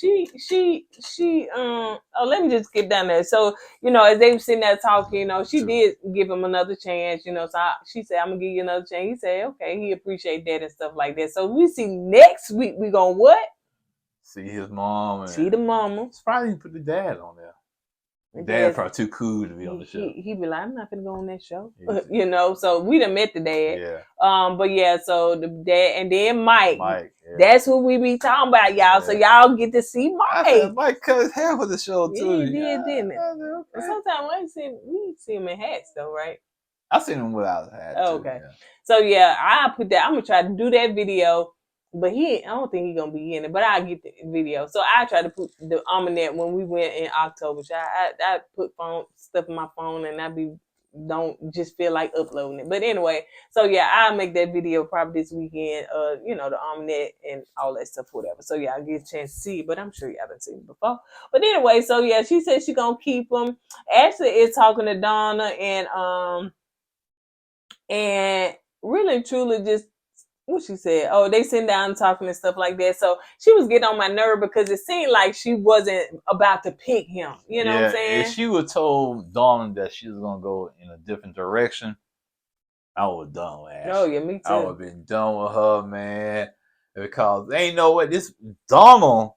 let me just get down there. So, you know, as they were sitting there talking, you know, she did give him another chance, you know, so she said, I'm gonna give you another chance. He said, okay, he appreciate that and stuff like that. So we see next week we gonna what? See his mom and see the mama. It's probably put the dad on there. The dad's probably too cool to be on the show. He be like, I'm not gonna go on that show. You know, so we done met the dad. Yeah. But yeah, so the dad and then Mike. Yeah. That's who we be talking about, y'all. Yeah. So y'all get to see Mike. Mike cut half of the show too. Yeah, he did, didn't it? Okay. Sometimes we see him in hats though, right? I seen him without a hat. Oh, okay. Yeah. So yeah, I put that. I'm gonna try to do that video. But I don't think he's gonna be in it. But I'll get the video. So I tried to put the almanac when we went in October. So I put stuff in my phone, and don't just feel like uploading it. But anyway, so yeah, I'll make that video probably this weekend. You know, the almanac and all that stuff, whatever. So yeah, I'll get a chance to see it. But I'm sure y'all haven't seen it before. But anyway, so yeah, she said she gonna keep them. Ashley is talking to Donna and really and truly just. What she said? Oh, they sitting down and talking and stuff like that. So she was getting on my nerve because it seemed like she wasn't about to pick him. You know what I'm saying? If she would have told Dawn that she was gonna go in a different direction, I would have done with Ashley. Oh yeah, me too. I would have been done with her, man. Because ain't no way this Donald,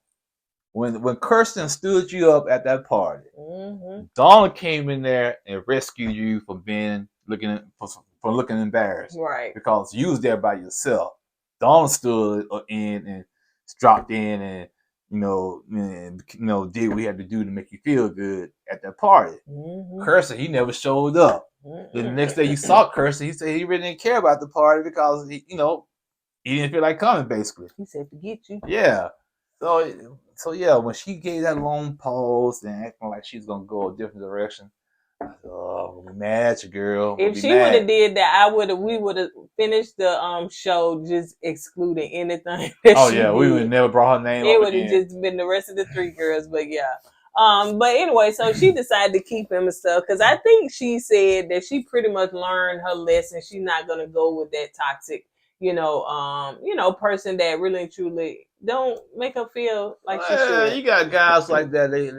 when Kirsten stood you up at that party, Donald came in there and rescued you from looking embarrassed, right? Because you was there by yourself. Dawn stood in and dropped in and did what he had to do to make you feel good at that party. Kirsten, he never showed up. The next day you saw Kirsten, he said he really didn't care about the party because he didn't feel like coming. Basically, he said forget you. Yeah. So yeah, when she gave that long pause and acting like she's gonna go a different direction. Oh, match girl. If she would have did that, we would have finished the show just excluding anything. We would have never brought her name. It would have just been the rest of the three girls, but yeah. But anyway, so she decided to keep him and stuff because I think she said that she pretty much learned her lesson. She's not gonna go with that toxic, person that really and truly don't make her feel like she should. You got guys like that. They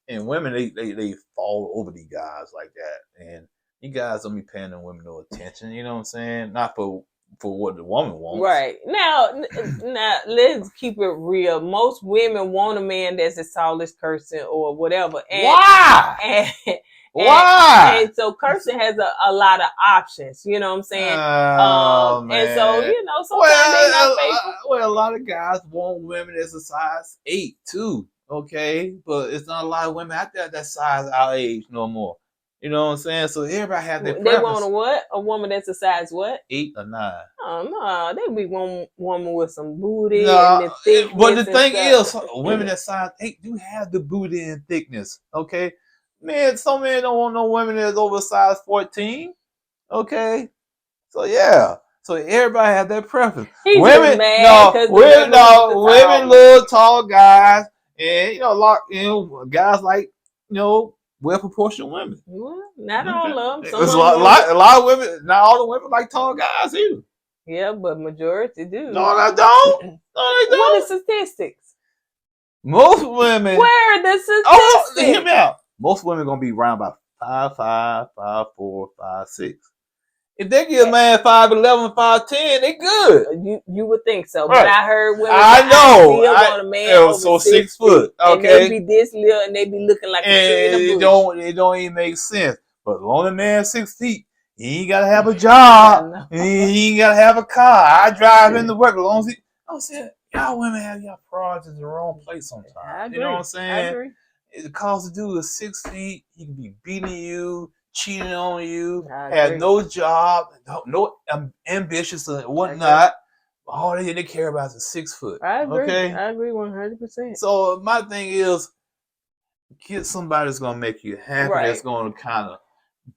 and women, they fall over these guys like that. And you guys don't be paying them women no attention. You know what I'm saying? Not for what the woman wants. Right. Now, let's keep it real. Most women want a man that's as tall as Kirsten or whatever. And, why? Why? And so Kirsten has a lot of options. You know what I'm saying? And so, sometimes they're not faithful. Well, a lot of guys want women that's a size 8 too. Okay, but it's not a lot of women out there that size our age no more. You know what I'm saying? So everybody have their preference. They want a what? A woman that's a size what? 8 or 9. Oh no, they be one woman with some booty and the thickness. But the thing is, women that size 8 do have the booty and thickness. Okay, man, some men don't want no women that's over size 14. Okay, so yeah. So everybody have their preference. Women love tall guys. And guys like well proportioned women. Well, not all of them. There's a lot of women. Not all the women like tall guys either. Yeah, but majority do. No, they don't. No, they don't. What are the statistics? Most women. Where are the statistics? Oh, hear me out. Most women gonna be around about 5'5", 5'4", 5'6". If they give a man 5'11", 5'10", they good. You would think so, right. But I heard women. I know. Want a man over so 6 foot. Okay, and they be this little, and they be looking like a tree in the bush. It don't even make sense. But as long as a man 6 feet, he ain't gotta have a job. He ain't gotta have a car. I drive into work as long as he. I'm saying y'all women have y'all priorities in the wrong place sometimes. You know what I'm saying? I agree. The cause the dude is 6 feet. He can be beating you, cheating on you, I had agree. no job, no ambitious and whatnot. All they care about is a 6 foot. I agree. Okay, I agree 100%. so my thing is get somebody that's gonna make you happy. Right. That's gonna kind of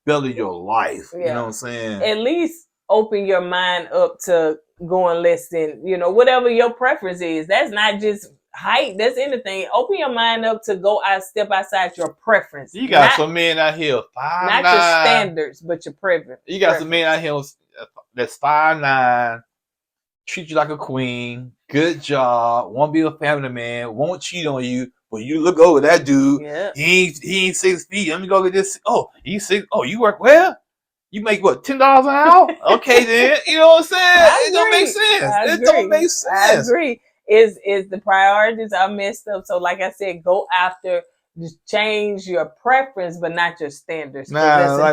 better your life. You Yeah. know what I'm saying? At least open your mind up to going less than, whatever your preference is. That's not just height, that's anything. Open your mind up to step outside your preference. You got some men out here 5'9", not your standards, but your preference. You got some men out here that's 5'9", treat you like a queen, good job, won't be a family man, won't cheat on you, but you look over that dude, Yeah. he ain't 6 feet. Let me go get this. Oh, he's 6. Oh, you work well? You make what, $10 an hour? Okay, then. You know what I'm saying? It don't make sense. It don't make sense. I agree. Is the priorities are messed up. So like I said, go after, just change your preference, but not your standards. Nah,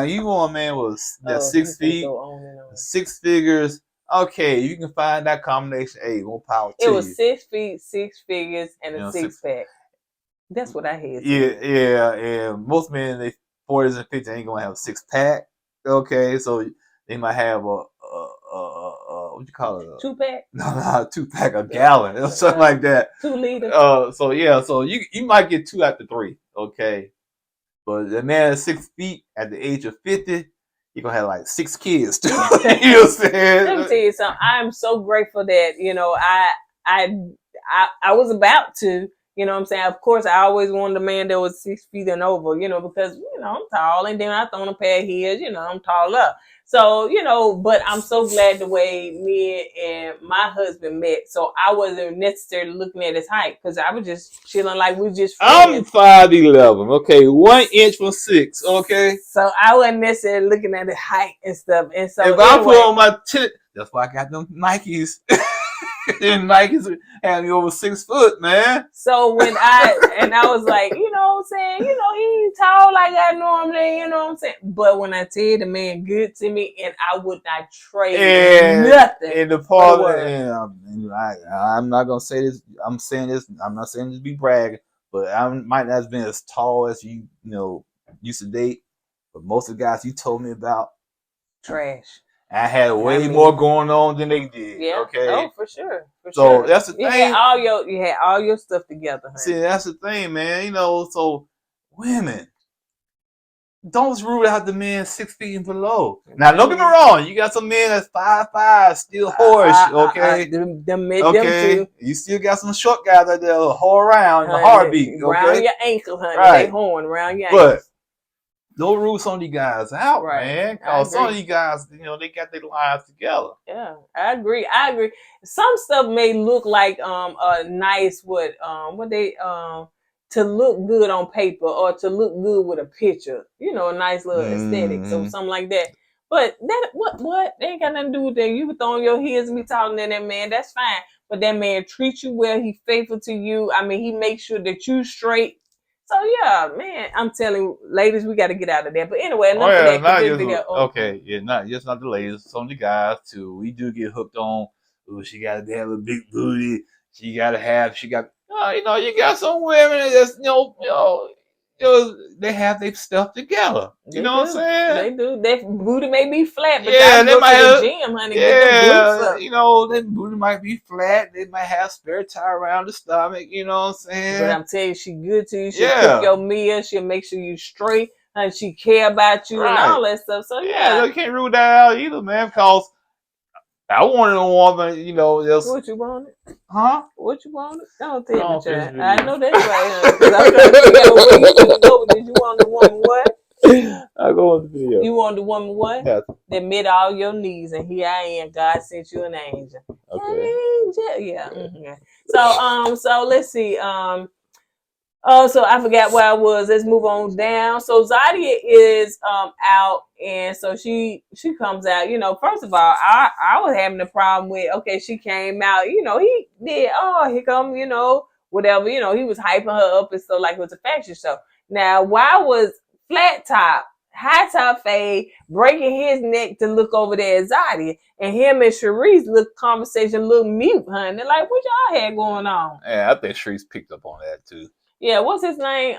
you want a man with 6 feet, on and on. 6 figures. Okay, you can find that combination. Hey, more power to you. It was 6 feet, 6 figures, and a 6-pack. That's what I had. Yeah. Most men in their 40s and 50s ain't gonna have a 6-pack. Okay, so they might have a what you call it? 2-pack? No, not a 2-pack, a gallon or something like that. 2 liters. So you might get 2 after 3. Okay, but the man at 6 feet at the age of 50. You're gonna have like 6 kids too. You know what I'm saying? Let me tell you something. I'm so grateful that, I was about to, you know what I'm saying? Of course, I always wanted a man that was 6 feet and over, because, I'm tall, and then I throw on a pair of heels, I'm tall up. So, but I'm so glad the way me and my husband met. So I wasn't necessarily looking at his height, because I was just chilling like we just friends. I'm 5'11", okay, 1 inch from 6, okay. So I wasn't necessarily looking at the height and stuff. And so if I put on my that's why I got them Nikes. Them Nikes had me over 6 foot, man. So when I was like, you know what I'm saying, he ain't tall like I normally, you know what I'm saying. But when I tell you the man good to me, and I would not trade nothing. In the part, I'm not gonna say this. I'm saying this. I'm not saying this to be bragging, but I might not have been as tall as you used to date. But most of the guys you told me about, trash. I had way more going on than they did. Yeah. Okay. Oh, for sure. So that's the thing. You had all your stuff together. Honey. See, that's the thing, man. So women, don't rule out the men 6 feet and below. Now, don't get me wrong. You got some men that's 5'5", still whorish. Okay. Them too. You still got some short guys out there whore around in the heartbeat. Around your ankle, honey. Right. They horn around your ankle. But don't rule some of these guys out, man. Because some of these guys, they got their lives together. Yeah, I agree. Some stuff may look like a nice to look good on paper or to look good with a picture. A nice little aesthetic, so something like that. But that what? They ain't got nothing to do with that. You can throw on your heels and be talking to that man. That's fine. But that man treats you well. He faithful to you. I mean, he makes sure that you straight. So yeah, man, I'm telling you, ladies, we got to get out of there. But anyway, enough of that. Not just not the ladies, some of the guys too. We do get hooked on. Ooh, she got to have a big booty. You got some women that just they have their stuff together. You know what I'm saying? They do. Their booty may be flat, but they might go to the gym, honey. Get them glutes up. Their booty might be flat. They might have spare tire around the stomach. You know what I'm saying? But I'm telling you, she good to you. She'll cook your meal. She'll make sure you straight, and she care about you and all that stuff. So you can't rule that out either, man. Because I wanted a woman, What you wanted? Huh? What you wanted? Don't tell me, child. I know that's right, honey. Because I'm trying to figure out where you want to go. Did you want the woman what? I go on the video. You want the woman what? Yeah. That met all your needs, and here I am. God sent you an angel. Okay. Angel. Yeah. Mm-hmm. So let's see. So I forgot where I was. Let's move on down. So Zadia is out, and so she comes out. First of all, I was having a problem with. Okay, she came out. He did. Oh, here come. Whatever. He was hyping her up and stuff like it was a fashion show. Now, why was flat top, high top fade breaking his neck to look over there at Zadia, and him and Sharice conversation look mute, honey. They're like, what y'all had going on? Yeah, I think Sharice picked up on that too. Yeah, what's his name?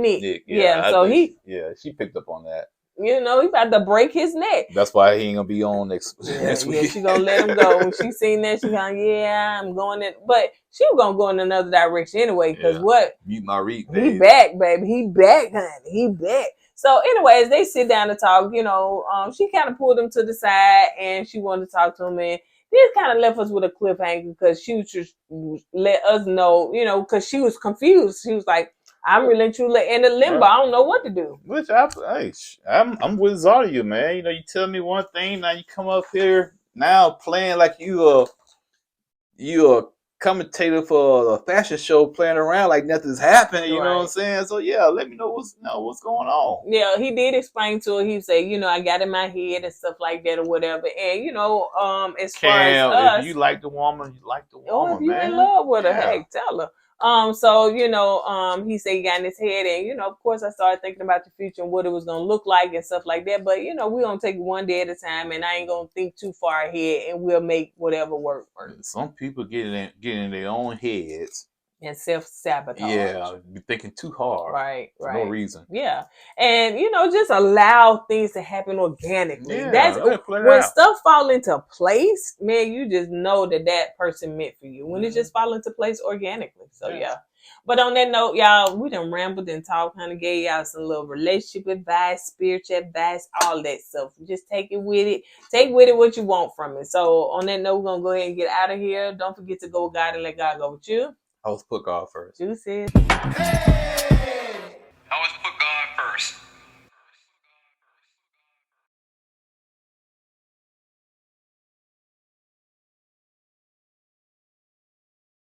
Nick. Nick. Yeah, she she picked up on that. You know, he about to break his neck. That's why he ain't gonna be on next Yeah, week. she gonna let him go. When she seen that, she gonna, yeah, I'm going in. But she was gonna go in another direction anyway, because Yeah. what? Mute my read, He babe. back, baby. He back, honey. He back. So, anyways, they sit down to talk. You know, she kind of pulled him to the side, and she wanted to talk to him, and this kind of left us with a cliffhanger because she was just let us know, you know, because she was confused. She was like, "I'm really truly in a limbo. I don't know what to do." Which I'm with Zadia, man. You know, you tell me one thing, now you come up here now playing like you a commentator for a fashion show, playing around like nothing's happened. You know what I'm Right. saying? So yeah, let me know what's going on. Yeah, he did explain to her. He said, you know, I got in my head and stuff like that or whatever. And you know, as far as Cam, if us, you like the woman, you like the or if woman, you in man. love with her, Yeah. heck, tell her. So you know, he said he got in his head, and you know, of course, I started thinking about the future and what it was gonna look like and stuff like that. But you know, we gonna take it one day at a time, and I ain't gonna think too far ahead, and we'll make whatever work. Some people get in their own heads. And self-sabotage. Yeah, be thinking too hard. Right. For no reason. Yeah. And you know, just allow things to happen organically. Yeah, That's let it play when out. stuff fall into place, man, you just know that person meant for you. When it just fall into place organically. So yeah. But on that note, y'all, we done rambled and talked, kind of gave y'all some little relationship advice, spiritual advice, all that stuff. Just take it with it. Take with it what you want from it. So on that note, we're gonna go ahead and get out of here. Don't forget to go with God and let God go with you. Host put God first. Juices. Hey!